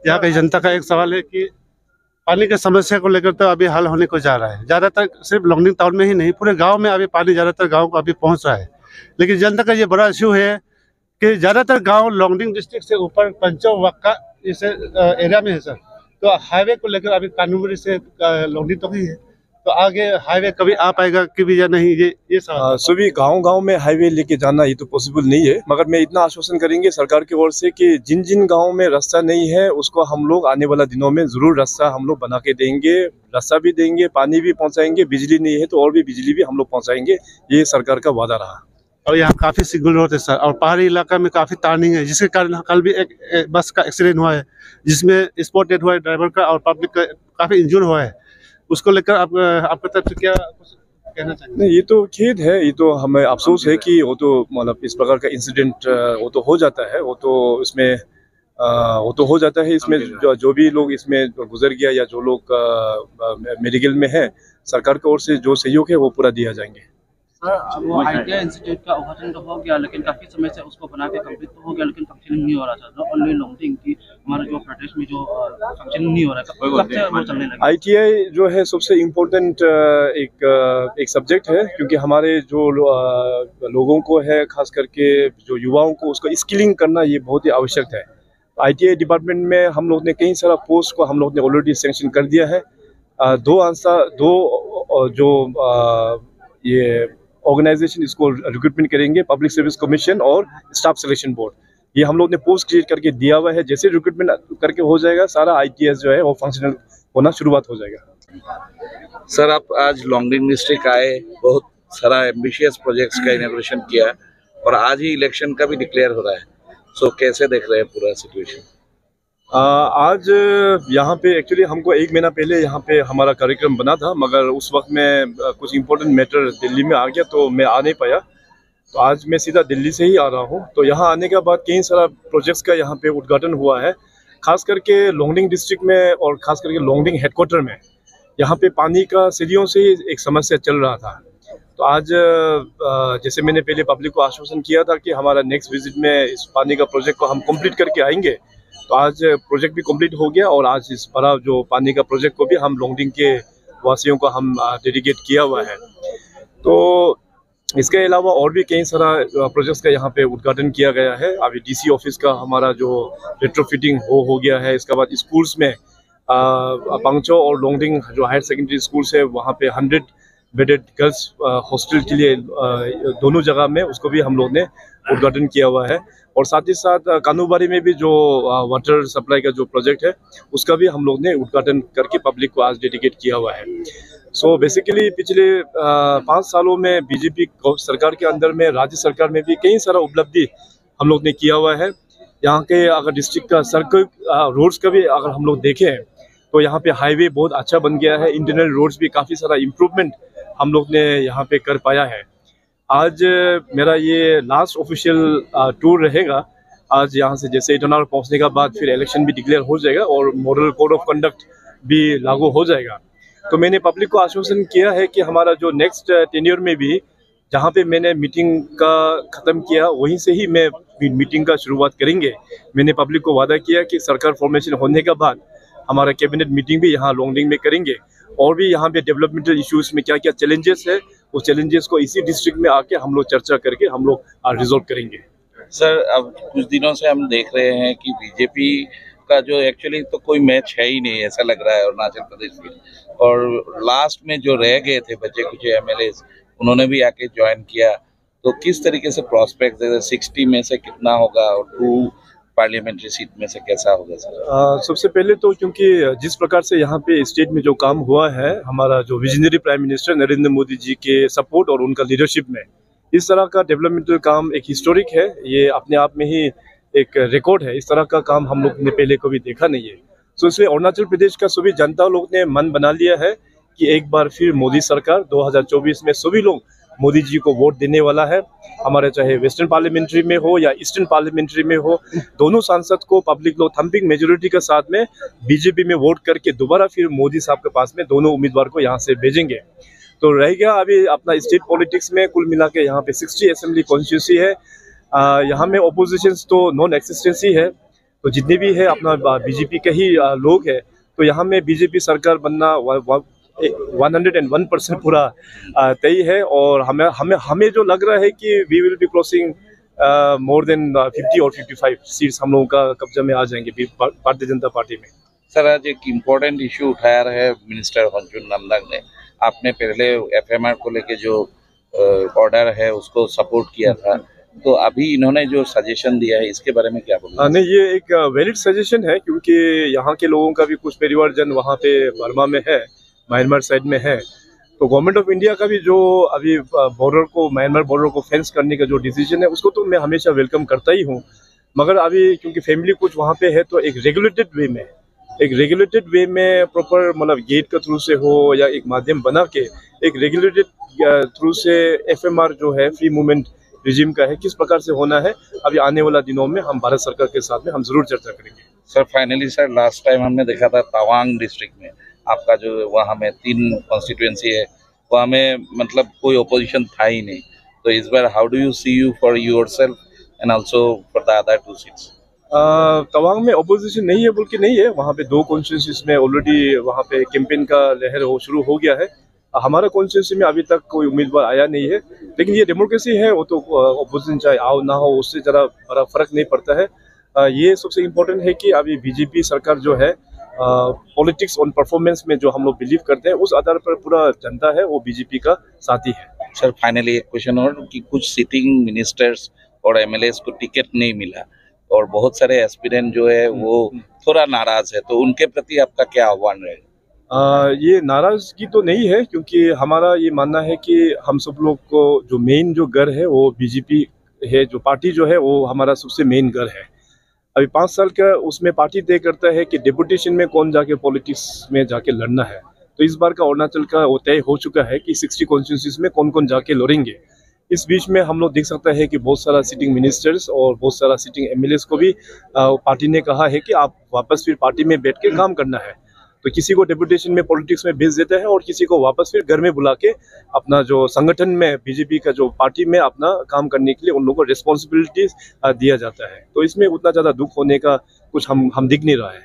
यहाँ की जनता का एक सवाल है कि पानी की समस्या को लेकर तो अभी हल होने को जा रहा है। ज़्यादातर सिर्फ लोंगडिंग टाउन में ही नहीं, पूरे गांव में अभी पानी ज़्यादातर गांव को अभी पहुंच रहा है। लेकिन जनता का ये बड़ा इश्यू है कि ज़्यादातर गांव लोंगडिंग डिस्ट्रिक्ट से ऊपर पंचो वक्का इस एरिया में है सर। तो हाईवे को लेकर अभी कानूनी से लोंगडिंग तो ही है, तो आगे हाईवे कभी आ पाएगा कि भी या नहीं, ये सवाल। सभी गांव में हाईवे लेके जाना ये तो पॉसिबल नहीं है, मगर मैं इतना आश्वासन करेंगे सरकार की ओर से कि जिन जिन गांव में रास्ता नहीं है उसको हम लोग आने वाला दिनों में जरूर रास्ता हम लोग बना के देंगे। रास्ता भी देंगे, पानी भी पहुंचाएंगे, बिजली नहीं है तो और भी बिजली भी हम लोग पहुंचाएंगे। ये सरकार का वादा रहा। और यहाँ काफी सिग्नल रोड है सर, और पहाड़ी इलाका में काफी टर्निंग है, जिसके कारण कल भी एक बस का एक्सीडेंट हुआ है जिसमें स्पॉट डेथ हुआ है ड्राइवर का, और पब्लिक का काफी इंजूर हुआ है। उसको लेकर आपका तरफ से क्या कहना चाहिए? नहीं, ये तो खेद है, ये तो हमें अफसोस है कि वो तो मतलब इस प्रकार का इंसिडेंट वो तो हो जाता है, वो तो हो जाता है। इसमें जो भी लोग इसमें गुजर गया या जो लोग मेडिकल में है, सरकार की ओर से जो सहयोग है वो पूरा दिया जाएंगे। सर, वो आईटीआई इंस्टीट्यूट का उद्घाटन तो हो गया, लेकिन काफी समय से उसको बना के कंप्लीट तो हो गया, लेकिन फंक्शनिंग नहीं हो रहा था। ओनली लोंगडिंग की हमारे जो प्रदेश में जो फंक्शनिंग नहीं हो रहा था, कब से वो चलने लगा? आईटीआई जो है सबसे इम्पोर्टेंट एक सब्जेक्ट है, क्योंकि हमारे जो लोगों को है, खास करके जो युवाओं को उसको स्किलिंग करना ये बहुत ही आवश्यक है। आईटीआई डिपार्टमेंट में हम लोग ने कई सारा पोस्ट को हम लोग ने ऑलरेडी सैंक्शन कर दिया है। ये ऑर्गेनाइजेशन इसको रिक्रूटमेंट करेंगे, पब्लिक सर्विस कमीशन और स्टाफ सिलेक्शन बोर्ड। ये हम लोग ने पोस्ट क्रिएट करके दिया हुआ है। जैसे रिक्रूटमेंट करके हो जाएगा, सारा आईटीएस जो है वो फंक्शनल होना शुरुआत हो जाएगा। सर, आप आज लोंगडिंग डिस्ट्रिक्ट आए, बहुत सारा एम्बिशियस प्रोजेक्ट्स का इनॉग्रेशन किया और आज ही इलेक्शन का भी डिक्लेयर हो रहा है। सो कैसे देख रहे हैं पूरा सिचुएशन? आज यहाँ पे एक्चुअली हमको 1 महीना पहले यहाँ पे हमारा कार्यक्रम बना था, मगर उस वक्त में कुछ इम्पोर्टेंट मैटर दिल्ली में आ गया तो मैं आ नहीं पाया। तो आज मैं सीधा दिल्ली से ही आ रहा हूँ। तो यहाँ आने के बाद कई सारा प्रोजेक्ट्स का यहाँ पे उद्घाटन हुआ है, खास करके लोंगडिंग डिस्ट्रिक्ट में और खास करके लोंगडिंग हेडक्वार्टर में। यहाँ पे पानी का सदियों से ही एक समस्या चल रहा था। तो आज जैसे मैंने पहले पब्लिक को आश्वासन किया था कि हमारा नेक्स्ट विजिट में इस पानी का प्रोजेक्ट को हम कंप्लीट करके आएंगे, तो आज प्रोजेक्ट भी कंप्लीट हो गया और आज इस बड़ा जो पानी का प्रोजेक्ट को भी हम लोंगडिंग के वासियों को हम डेडिकेट किया हुआ है। तो इसके अलावा और भी कई सारा प्रोजेक्ट्स का यहाँ पे उद्घाटन किया गया है। अभी डीसी ऑफिस का हमारा जो रेट्रोफिटिंग हो गया है। इसके बाद स्कूल्स में पंगचो और लोंगडिंग जो हायर सेकेंडरी स्कूल्स है वहाँ पे 100 बेडेड गर्ल्स हॉस्टल के लिए दोनों जगह में उसको भी हम लोग ने उद्घाटन किया हुआ है। और साथ ही साथ कानूबारी में भी जो वाटर सप्लाई का जो प्रोजेक्ट है उसका भी हम लोग ने उद्घाटन करके पब्लिक को आज डेडिकेट किया हुआ है। सो बेसिकली पिछले 5 सालों में बीजेपी सरकार के अंदर में, राज्य सरकार में भी कई सारा उपलब्धि हम लोग ने किया हुआ है। यहाँ के अगर डिस्ट्रिक्ट का सर्कल रोड्स का भी अगर हम लोग देखें तो यहाँ पे हाईवे बहुत अच्छा बन गया है। इंटरनल रोड्स भी काफ़ी सारा इम्प्रूवमेंट हम लोग ने यहाँ पे कर पाया है। आज मेरा ये लास्ट ऑफिशियल टूर रहेगा। आज यहाँ से जैसे ईटानगर पहुँचने के बाद फिर इलेक्शन भी डिक्लेयर हो जाएगा और मॉडल कोड ऑफ कंडक्ट भी लागू हो जाएगा। तो मैंने पब्लिक को आश्वासन किया है कि हमारा जो नेक्स्ट टेन्योर में भी जहाँ पे मैंने मीटिंग का ख़त्म किया वहीं से ही मैं मीटिंग का शुरुआत करेंगे। मैंने पब्लिक को वादा किया कि सरकार फॉर्मेशन होने के बाद हमारा कैबिनेट मीटिंग भी यहाँ लोंगडिंग में करेंगे और भी यहाँ पे डेवलपमेंटल इश्यूज में क्या क्या चैलेंजेस है उस चैलेंजेस को इसी डिस्ट्रिक्ट में आके हम लोग चर्चा करके हम लोग रिजॉल्व करेंगे। सर, अब कुछ दिनों से हम देख रहे हैं कि बीजेपी का जो एक्चुअली तो कोई मैच है ही नहीं, ऐसा लग रहा है अरुणाचल प्रदेश में। और लास्ट में जो रह गए थे बचे कुछ एमएलए, उन्होंने भी आके ज्वाइन किया। तो किस तरीके से प्रॉस्पेक्ट 60 में से कितना होगा और 2 पार्लियामेंट्री सीट में से कैसा होगा सर? सबसे पहले तो क्योंकि जिस प्रकार से यहाँ पे स्टेट में जो काम हुआ है, हमारा जो visionary prime minister Narendra Modi ji के सपोर्ट और उनका लीडरशिप में इस तरह का डेवलपमेंटल काम एक हिस्टोरिक है। ये अपने आप में ही एक रिकॉर्ड है। इस तरह का काम हम लोग ने पहले कभी देखा नहीं है। तो इसलिए अरुणाचल प्रदेश का सभी जनता लोग ने मन बना लिया है कि एक बार फिर मोदी सरकार 2024 में सभी लोग मोदी जी को वोट देने वाला है। हमारे चाहे वेस्टर्न पार्लियामेंट्री में हो या ईस्टर्न पार्लियामेंट्री में हो, दोनों सांसद को पब्लिक लोग थम्पिंग मेजोरिटी के साथ में बीजेपी में वोट करके दोबारा फिर मोदी साहब के पास में दोनों उम्मीदवार को यहाँ से भेजेंगे। तो रह गया अभी अपना स्टेट पॉलिटिक्स में कुल मिला के यहाँ पे 60 असेंबली कॉन्स्टिट्यूंसी है। यहाँ में ओपोजिशन तो नॉन एक्सिस्टेंसी है। तो जितने भी है अपना बीजेपी के ही लोग हैं, तो यहाँ में बीजेपी सरकार बनना 101% पूरा तय है। और हमें हमें हमें जो लग रहा है कि we will be crossing more than 50 और 55 सीट्स हम लोगों का कब्जा में आ जाएंगे भारतीय जनता पार्टी में। सर, आज एक इम्पोर्टेंट इशू उठाया है मिनिस्टर होंचुन नंदंग ने। आपने पहले एफएमआर को लेके जो ऑर्डर है उसको सपोर्ट किया था, तो अभी इन्होंने जो सजेशन दिया है इसके बारे में क्या बोलूं? नहीं, ये एक वैलिड सजेशन है, क्योंकि यहाँ के लोगों का भी कुछ परिवारजन वहाँ पे बर्मा में है, म्यांमार साइड में है। तो गवर्नमेंट ऑफ इंडिया का भी जो अभी म्यांमार बॉर्डर को फेंस करने का जो डिसीजन है उसको तो मैं हमेशा वेलकम करता ही हूँ। मगर अभी क्योंकि फैमिली कुछ वहाँ पे है, तो एक रेगुलेटेड वे में प्रॉपर मतलब गेट के थ्रू से हो या एक माध्यम बना के एक रेगुलेटेड थ्रू से एफएमआर जो है फ्री मूवमेंट रिजिम का है किस प्रकार से होना है, अभी आने वाला दिनों में हम भारत सरकार के साथ में हम जरूर चर्चा करेंगे। Sir, finally sir, last time हमने देखा था तवांग डिस्ट्रिक्ट में आपका जो वहाँ में 3 कॉन्स्टिट्यूएंसी है, वहाँ में मतलब कोई ओपोजिशन था ही नहीं। तो इस बार how do you see you for yourself and also for the other 2 seats? Tawang में ओपोजिशन नहीं है बोल के नहीं है, वहाँ पे 2 कॉन्स्टिट्यूंसीज में ऑलरेडी वहाँ पे कैंपेन का लहर शुरू हो गया है। हमारा कॉन्स्टिट्यूंसी में अभी तक कोई उम्मीदवार आया नहीं है, लेकिन ये डेमोक्रेसी है, वो तो ओपोजिशन चाहे आओ ना हो उससे ज़रा बड़ा फर्क नहीं पड़ता है। ये सबसे इम्पोर्टेंट है कि अभी बीजेपी सरकार जो है पॉलिटिक्स ऑन परफॉर्मेंस में जो हम लोग बिलीव करते हैं, उस आधार पर पूरा जनता है वो बीजेपी का साथी है। सर, फाइनली एक क्वेश्चन और कि कुछ सिटिंग मिनिस्टर्स और एमएलएस को टिकट नहीं मिला और बहुत सारे एस्पिरेंट जो है वो थोड़ा नाराज है, तो उनके प्रति आपका क्या आह्वान रहेगा? ये नाराजगी तो नहीं है, क्योंकि हमारा ये मानना है कि हम सब लोग को जो मेन जो घर है वो बीजेपी है, जो पार्टी जो है वो हमारा सबसे मेन घर है। अभी 5 साल का उसमें पार्टी तय करता है कि डेपुटेशन में कौन जाके पॉलिटिक्स में जाके लड़ना है। तो इस बार का अरुणाचल का वो तय हो चुका है कि 60 कॉन्स्टिट्यूंसीज में कौन कौन जाके लड़ेंगे। इस बीच में हम लोग देख सकते हैं कि बहुत सारा सिटिंग मिनिस्टर्स और बहुत सारा सिटिंग एमएलएस को भी पार्टी ने कहा है कि आप वापस फिर पार्टी में बैठ के काम करना है। तो किसी को डेपुटेशन में पॉलिटिक्स में भेज देता है और किसी को वापस फिर घर में बुला के अपना जो संगठन में बीजेपी का जो पार्टी में अपना काम करने के लिए उन लोगों को रिस्पॉन्सिबिलिटीज दिया जाता है। तो इसमें उतना ज़्यादा दुख होने का कुछ हम दिख नहीं रहा है।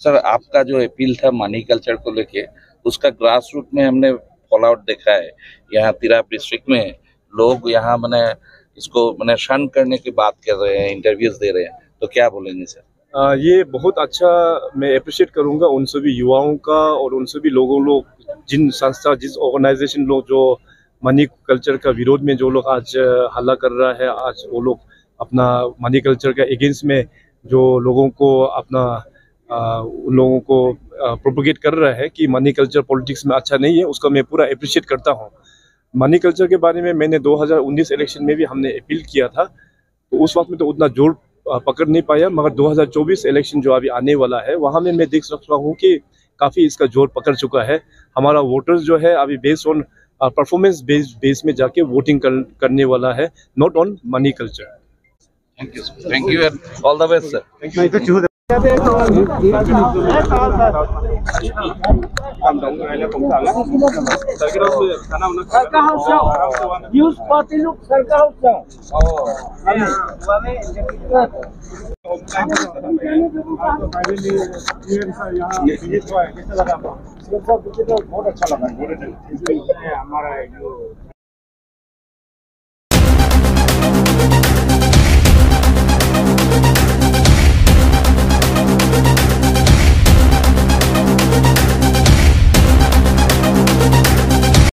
सर, आपका जो अपील था मनी कल्चर को लेके, उसका ग्रास रूट में हमने फॉल आउट देखा है। यहाँ तिराप डिस्ट्रिक्ट में लोग यहाँ मैंने इसको मैंने शन करने की बात कर रहे हैं, इंटरव्यूज दे रहे हैं, तो क्या बोलेंगे सर? ये बहुत अच्छा, मैं अप्रिशिएट करूँगा उन सभी युवाओं का और उन सभी लोग जिन संस्था जिस ऑर्गेनाइजेशन लोग जो मनी कल्चर का विरोध में जो लोग आज हल्ला कर रहा है, आज वो लोग अपना मनी कल्चर के अगेंस्ट में जो लोगों को अपना उन लोगों को प्रोपोगेट कर रहा है कि मनी कल्चर पॉलिटिक्स में अच्छा नहीं है, उसका मैं पूरा अप्रिशिएट करता हूँ। मनी कल्चर के बारे में मैंने 2019 इलेक्शन में भी हमने अपील किया था, तो उस वक्त में तो उतना जोर पकड़ नहीं पाया, मगर 2024 इलेक्शन जो अभी आने वाला है वहाँ में मैं देख सकता हूँ कि काफ़ी इसका जोर पकड़ चुका है। हमारा वोटर्स जो है अभी बेस्ड ऑन परफॉर्मेंस बेस में जाके वोटिंग करने वाला है, not on money culture. Thank you and all the best sir. बहुत अच्छा लगा हमारा